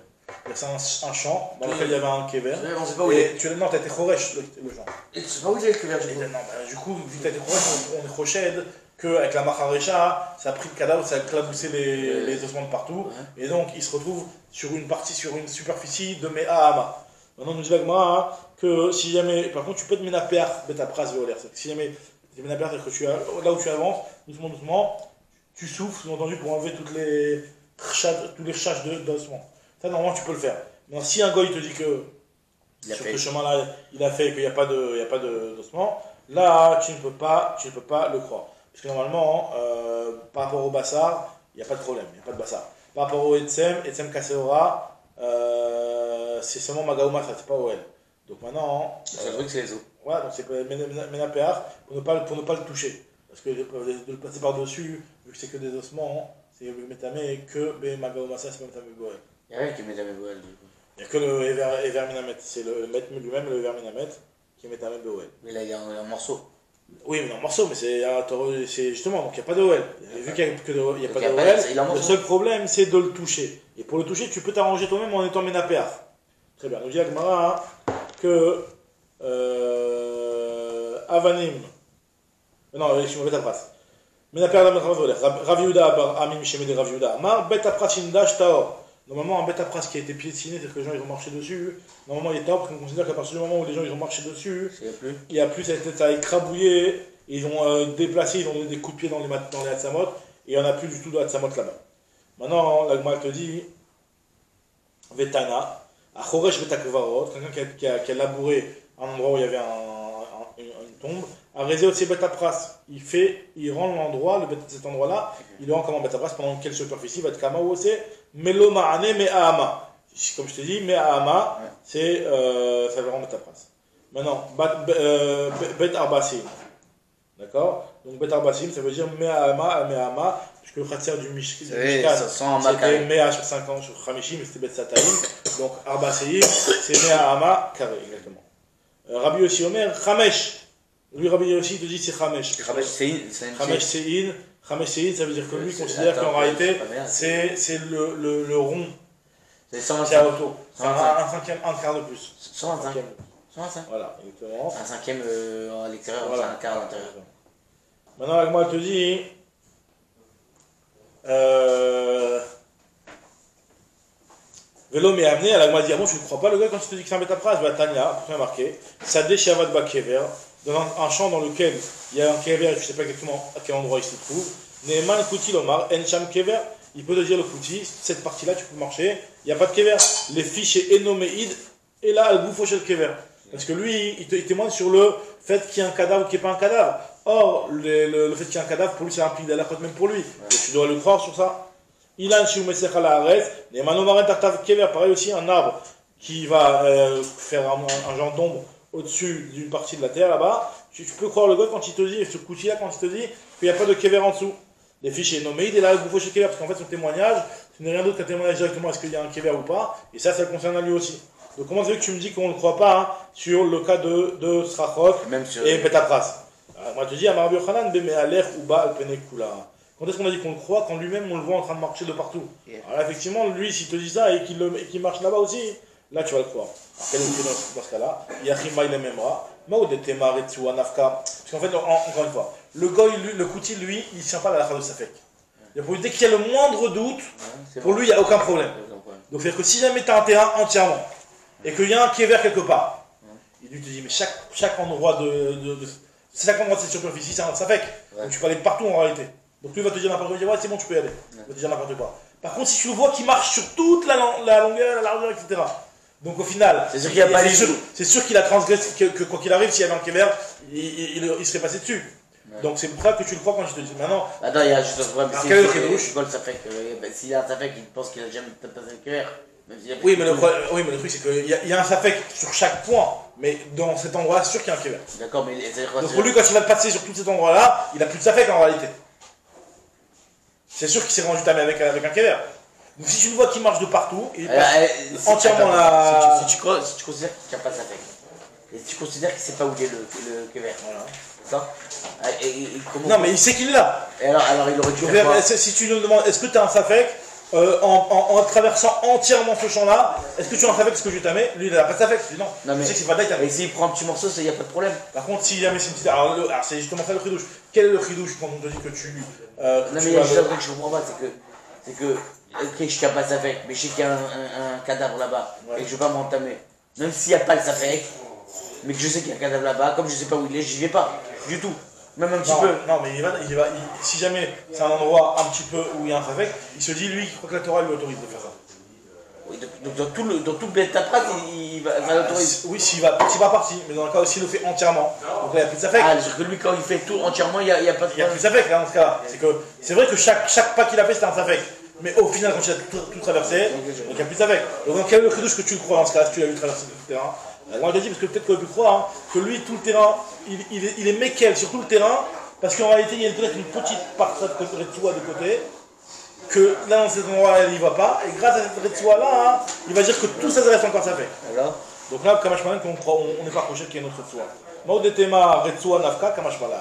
C'est un champ dans lequel il y avait un kever. On sait pas où il est. Non, t'as été choresh le champ. Et tu sais pas où il est le kever du coup, vu que t'as été choresh, on est choched qu'avec la macharecha, ça a pris le cadavre, ça a éclaboussé les ossements de partout. Ouais. Et donc, il se retrouve sur une superficie de Mea Ama. Maintenant, nous dit l'Agma que si jamais. Par contre, tu peux te ménaper Betapras Veoler. Si jamais tu es ménaper, c'est que là où tu avances, doucement, tu souffles, sous-entendu, pour enlever tous les rechages d'ossements. Ça, normalement, tu peux le faire. Mais si un goy te dit que sur ce chemin-là, il a fait qu'il n'y a pas d'ossement, là, tu ne peux pas le croire. Parce que normalement, par rapport au bassar, il n'y a pas de problème, il n'y a pas de bassar. Par rapport au Etsem Kaseora, c'est seulement Magaouma, ça, c'est pas OL. Donc maintenant. C'est le truc, c'est les os. Voilà, donc c'est Ménapéar pour ne pas le toucher. Parce que de le passer par-dessus, vu que c'est que des ossements, c'est Métamé que Bémagaomassa, c'est Métamé Boel. Il n'y a rien qui est Métamé Boel. Il n'y a que le Ever Minamet. C'est le maître lui-même, le Ever Minamet, qui est Métamé Boel. Mais là, il est en morceaux. Oui, mais en morceaux, mais c'est justement, donc il n'y a pas de OL. Vu qu'il n'y a pas de OL, le seul problème c'est de le toucher. Et pour le toucher, tu peux t'arranger toi-même en étant Ménapéar. Très bien. Donc j'ai Agmara que Avanim. Non, je me bête à pras. Ménapéar la Rav Yehuda Amim Shemé de Rav Yehuda Amar, Bet Apras Shindash Taor. Normalement, un bête à pras qui a été piétiné, c'est-à-dire que les gens ils ont marché dessus. Normalement, il est taor parce qu'on considère qu'à partir du moment où les gens ils ont marché dessus, il n'y a plus, ça a écrabouillé, ils ont déplacé, ils ont donné des coups de pied dans les Hatzamot, et il n'y en a plus du tout de Hatzamot là-bas. Maintenant, l'Agma te dit Vetana, à Choresh Vetakvarot, quelqu'un qui a labouré un endroit où il y avait une tombe, à Rézé aussi bête à pras, il rend l'endroit, cet endroit-là, il le rend comme un bête à pras pendant quelle superficie, va être Kama ou aussi Melo Ma'ane Me'ahama. Comme je te dis, Me'ahama, c'est ça veut rendre bête à pras. Maintenant, Bet Arbasim. D'accord? Donc Bet Arbasim, ça veut dire Me'ahama, puisque le khatser du Mishkan, c'était Mea sur 50 sur Khamishim, mais c'était Bet Sataim. Donc Arbasim, c'est Me'ahama carré, exactement. Rabbi Yossi Omer, Chamesh. Lui, Rabbi Yossi te dit c'est Chamesh. Chamesh Se'in, ça veut dire que lui considère qu'en réalité, c'est le rond. C'est 125. C'est à autour. C'est un cinquième, un quart de plus. 125. 125. Voilà, exactement. Un cinquième à l'extérieur, voilà. Un quart à l'intérieur. Maintenant, avec moi, elle te dit. Vélo m'est amené, elle m'a dit ah bon, tu ne crois pas, le gars, quand il te dit que c'est un bêta-phrase, bah Tania, pour bien marqué, Sadeh Shavat Bakever, dans un champ dans lequel il y a un kever, je ne sais pas exactement à quel endroit il se trouve, Neeman Kouti Lomar, Encham Kever, il peut te dire le Kouti, cette partie-là, tu peux marcher, il n'y a pas de kever. Les fiches est Enoméide, et là, elle bouffe chez le kever. Parce que lui, il témoigne sur le fait qu'il y a un cadavre ou qu'il n'y ait pas un cadavre. Or, le fait qu'il y ait un cadavre, pour lui, c'est un pic d'Alachot, même pour lui. Et tu dois le croire sur ça. Ilan Shiumesecha la Arez, Neeman Omaren Tartav Kever, pareil aussi, un arbre qui va faire un genre d'ombre au-dessus d'une partie de la terre là-bas. Tu peux croire le gars quand il te dit, et ce Kouti-là, quand il te dit qu'il n'y a pas de kever en dessous. Les fichiers nommés, il est là, le bouffon chez kever, parce qu'en fait, son témoignage, ce n'est rien d'autre qu'un témoignage directement est-ce qu'il y a un kever ou pas, et ça le concerne à lui aussi. Donc, comment c'est que tu me dis qu'on ne le croit pas hein, sur le cas de Srachot et Betapras? Moi, je te dis, Amar Yochanan, Bemealer ou Ba Alpenekula. Quand est-ce qu'on a dit qu'on le croit? Quand lui-même, on le voit en train de marcher de partout. Alors, là, effectivement, lui, s'il te dit ça et qu'il marche là-bas aussi, là, tu vas le croire. Alors, quel est le dans ce cas-là? Yachima il est memra. Parce qu'en fait, encore une fois, le goy, le Kouti, lui, il ne tient pas la halakha de Safek. Dès qu'il y a le moindre doute, pour lui, il n'y a aucun problème. Donc, c'est-à-dire que si jamais tu as un terrain entièrement, et qu'il y a un kever quelque part, il lui te dit, mais chaque endroit chaque endroit de cette superficie, c'est un Safek. Donc, tu peux aller partout en réalité. Donc, lui va te dire n'importe quoi, il va te dire, ouais, c'est bon, tu peux y aller. Il va te dire n'importe quoi. Par contre, si tu le vois qu'il marche sur toute la longueur, la largeur, etc., donc au final, c'est sûr qu'il a pas c'est sûr qu'il a transgressé, que quoi qu'il arrive, s'il y avait un kever, il serait passé dessus. Ouais. Donc c'est pour ça que tu le crois quand je te dis maintenant. Attends, il y a juste un problème. S'il y a un safek, il pense qu'il a jamais passé le kever. Oui, mais le truc c'est qu'il y a un safek sur chaque point, mais dans cet endroit-là, c'est sûr qu'il y a un kever. D'accord, mais donc pour lui, quand il va passer sur tout cet endroit-là, il n'a plus de safek en réalité. C'est sûr qu'il s'est rendu tamé avec un kever. Donc si tu le vois qui marche de partout, il passe entièrement là. Si tu considères qu'il n'y a pas de safek, et si tu considères qu'il ne sait pas où il est le kever, voilà. Ça non mais il sait qu'il est là. Et alors il aurait dû faire quoi? Si tu nous demandes, est-ce que tu as un safek en traversant entièrement ce champ-là, est-ce que tu as un safek ce que je t'amène? Lui il n'a pas de safek, non. Non mais c'est pas d'ailleurs. Et s'il prend un petit morceau, il n'y a pas de problème. Par contre, si jamais c'est une petite. Alors c'est justement ça le chidouche. Quel est le chidouche quand on te dit que tu. Non mais il y a juste un truc que je comprends pas, c'est que ok, je ne tiens pas le safek, mais je sais qu'il y a un cadavre là-bas, et que je ne vais pas m'entamer. Même s'il n'y a pas le safek, mais que je sais qu'il y a un cadavre là-bas, comme je ne sais pas où il est, j'y vais pas, du tout. Même un petit peu. Non, mais si jamais c'est un endroit un petit peu où il y a un safek, il se dit, lui, qu'il croit que la Torah lui autorise de faire ça. Oui, donc dans tout le Betaprat, il va l'autoriser. Oui, s'il va partie, mais dans le cas où s'il le fait entièrement, donc là il n'y a plus de safek. Ah, c'est-à-dire que lui, quand il fait tout entièrement, il n'y a pas de. Il n'y a plus de safek là dans ce cas-là. C'est vrai que chaque pas qu'il a fait, c'était un safek. Mais au final, quand il a tout traversé, donc il n'y a plus de safek. Donc dans quel est le chidouche que tu le crois dans ce cas-là, si tu l'as vu traverser tout le terrain? Moi je dis parce que peut-être qu'on peut croire hein, que lui, tout le terrain, il est Mekel sur tout le terrain, parce qu'en réalité, il y a peut-être une petite partie de Retsoua de côté, que là dans cet endroit il n'y va pas, et grâce à cette Retsoua là, hein, il va dire que tout ça reste encore ça fait. Alors donc là, Kamashmalan, on n'est pas approché qu'il y ait une autre Retsoua. Maudetema Retsoua Nafka, Kamashmalan.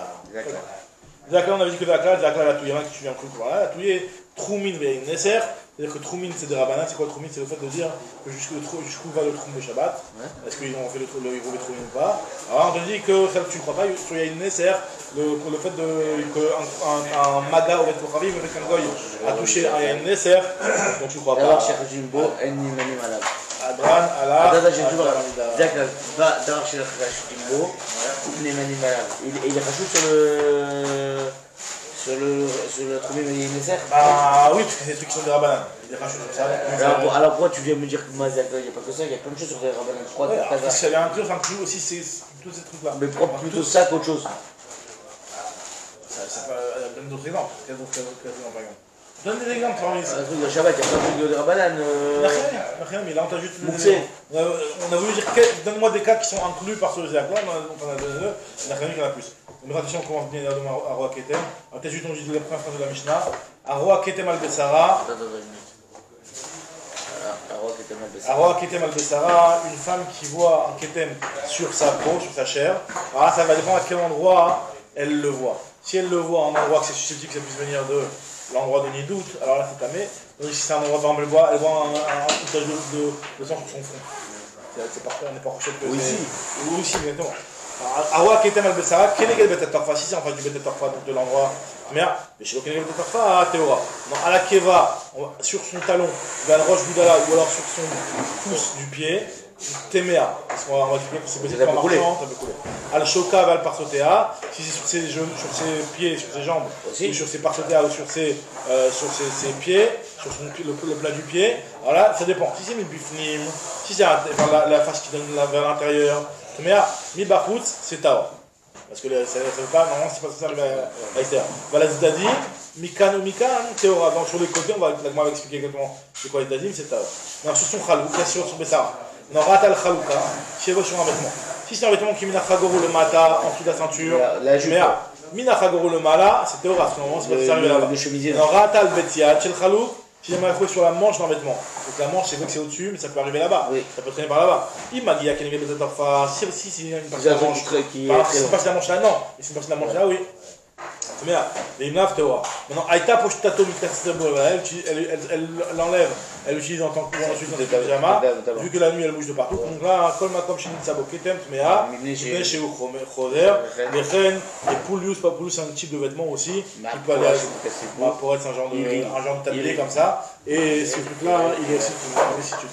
D'accord, on avait dit que Dakla, la touille, il y en a qui suivent un truc, voilà, la touille est Troumin Vein Nesser, c'est-à-dire que Troumin c'est des Rabbanan, c'est quoi Troumin? C'est le fait de dire que jusqu'où va le Troum de Shabbat, est-ce qu'ils ont fait le Troumin ou pas. Alors on te dit que tu ne crois pas, il y a une Nesser, le fait qu'un Maga au Kochavim, le fait qu'un Goy a touché un Nesser, donc tu ne crois pas. Alors, Cheikh Jimbo, Enni Mani Malab. Adran, Allah, d'abord chez le Jimbo, Enni Mani Malab. Il est rajoute sur le Troumim et Nesser. Bah oui, parce que c'est des trucs qui sont des Rabbanan. Il rajoute comme ça. Alors pourquoi tu viens me dire que Mazak, il n'y a pas que ça, il y a plein de choses sur les Rabbanan. Parce qu'il y avait un truc, aussi tous ces trucs-là. Mais propre plutôt ça qu'autre chose. C'est pas. Il y a plein d'autres exemples. Quels autres exemples par exemple? Donne des exemples parmi ça. Un truc de Shabbat, il y a plein de trucs de Rabbanan. Rien, mais là on t'a juste. On a voulu dire, donne-moi des cas qui sont inclus par ce Zéakon, on en a donné deux, il n'y en a rien qu'il y en a plus. Donc attention, on commence bien à Roa Ketem. On va peut-être juste la première phrase de la Mishnah. Roa Ketem al Bessara. Roa Ketem al Bessara, une femme qui voit un Ketem sur sa peau, sur sa chair. Alors là, ça va dépendre à quel endroit elle le voit. Si elle le voit en endroit que c'est susceptible que ça puisse venir de l'endroit de Nidout, alors là c'est tamé. Donc si c'est un endroit, par exemple, elle voit un touchage de sang sur son front. C'est parfait, on n'est pas proche de Oui, si. Oui, si, exactement. Awa Ketem al Bessara, Kenegel Bet Torfa, si c'est en face du Bet Torfa, donc de l'endroit. Mais chez le Kenegel Bet Torfa, Théora. Donc à la Keva, sur son talon, vers le Roche Boudala, ou alors sur son pouce du pied, Téméa. Parce qu'on va expliquer que c'est possible en marchant, ça peut couler. Al Shoka, Val Parsotea, si c'est sur ses genoux, sur ses pieds, sur ses jambes, ou sur ses Parsotea, ou sur ses pieds, sur le plat du pied, alors là, ça dépend. Si c'est Mibifnim, si c'est la face qui donne vers l'intérieur, mais mi bachoutz, c'est Taor. Parce que ça ne veut pas, normalement, c'est pas ça à l'extérieur. Voilà, Zdadi, Mikan ou Mikan, Théora. Donc sur les côtés, on va expliquer exactement c'est quoi Zdadim, c'est Taor. Donc sur son Chalouk, sur son Bessara. Non, Ratal Chalouka, si elle va sur un vêtement. Si c'est un vêtement qui est Minachagoro le Mata, en dessous de la ceinture, mais Minachagoro le Mala, c'est Théora, parce que normalement, c'est pas sérieux là-bas. Non, Ratal Betiat, chez le Chalouk. Si j'aimerais la fouet sur la manche d'un vêtement, donc la manche c'est vrai que c'est au-dessus, mais ça peut arriver là-bas, ça peut traîner par là-bas. Il m'a dit à Kenegel Bet Torfa, si c'est une partie de la manche, si c'est une partie de la manche là, non, et c'est une partie de la manche là, oui. Mais là, les Imnav Théora. Maintenant, Aïta Pochtato Mikasabo, elle l'enlève, elle l'utilise en tant que ensuite dans des pyjamas, vu que la nuit elle bouge de partout. Donc là, comme Shin Sabo Ketem, Tmea, chez Khoder, les rennes, les Poulius, pas Poulius, c'est un type de vêtement aussi, qui peut aller pour être un genre de tablier comme ça. Et ce truc-là, il est aussi, si tu